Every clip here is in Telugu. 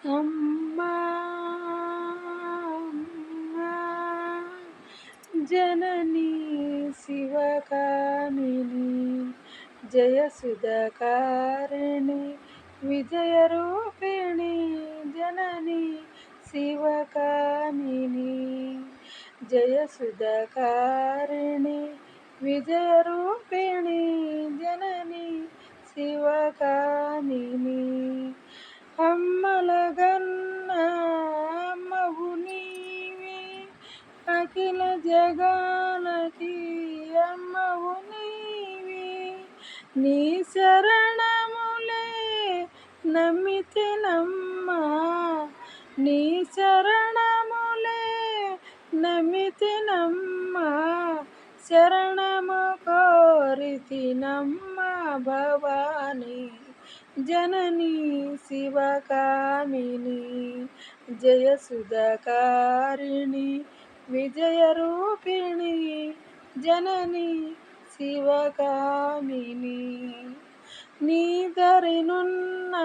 అమ్మా అమ్మా జననీ శివకామిని జయసుధకారిణి విజయరూపిణి జననీ శివకామిని జయసుధకారిణి విజయరూపిణి జననీ శివకామిని అమ్మలగన్న అమ్మవు నీవే అఖిల జగాలకి అమ్మవు నీవే నీ శరణములే నమ్మితినమ్మా నీ శరణములే నమ్మితినమ్మా శరణము కోరితినమ్మా భవాని జననీ శివకామిని జయసుధకారిణి విజయరూపిణి జననీ శివకామిని నీ దరినున్న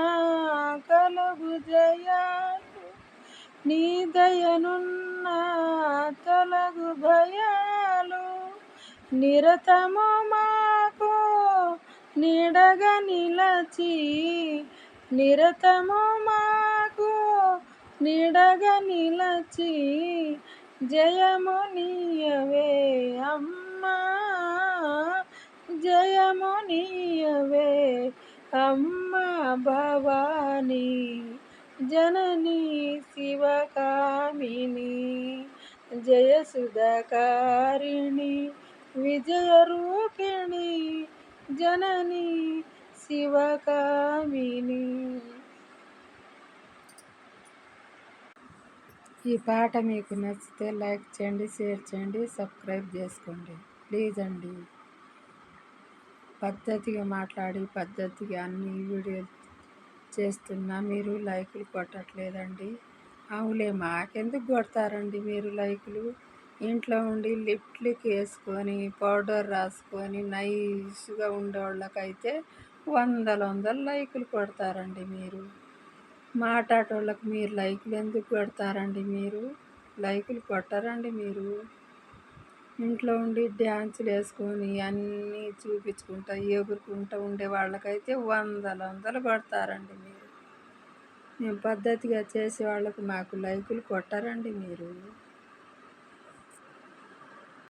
కలుగు జయాలు నీ దయనున్న తొలగు భయాలు నిరతము మాకు నీడగా నిలచి నిరతము మాకు నీడగా నిలచి జయము నీయవే అమ్మా జయము నీయవే అమ్మా భవాని జననీ శివకామిని జయసుధకారిణి విజయరూపిణి జననీ శివకామిని. ఈ పాట మీకు నచ్చితే లైక్ చేయండి, షేర్ చేయండి, సబ్స్క్రైబ్ చేసుకోండి ప్లీజ్ అండి. పద్ధతిగా మాట్లాడి పద్ధతిగా అన్ని వీడియోలు చేస్తున్నా మీరు లైకులు కొట్టట్లేదండి. అవులే మాకెందుకు కొడతారండి మీరు లైకులు? ఇంట్లో ఉండి లిప్స్టిక్ వేసుకొని పౌడర్ రాసుకొని నైస్గా ఉండేవాళ్ళకైతే వందల లైకులు కొడతారండి. మీరు మాట్లాడేటోళ్ళకి మీరు లైకులు ఎందుకు కొడతారండి? మీరు లైకులు కొట్టరండి. మీరు ఇంట్లో ఉండి డ్యాన్సులు వేసుకొని అన్నీ చూపించుకుంటా ఎగురుకుంటూ ఉండే వాళ్ళకైతే వందలు కొడతారండి. మీరు మేము పద్ధతిగా చేసే వాళ్ళకు మాకు లైకులు కొట్టరండి మీరు.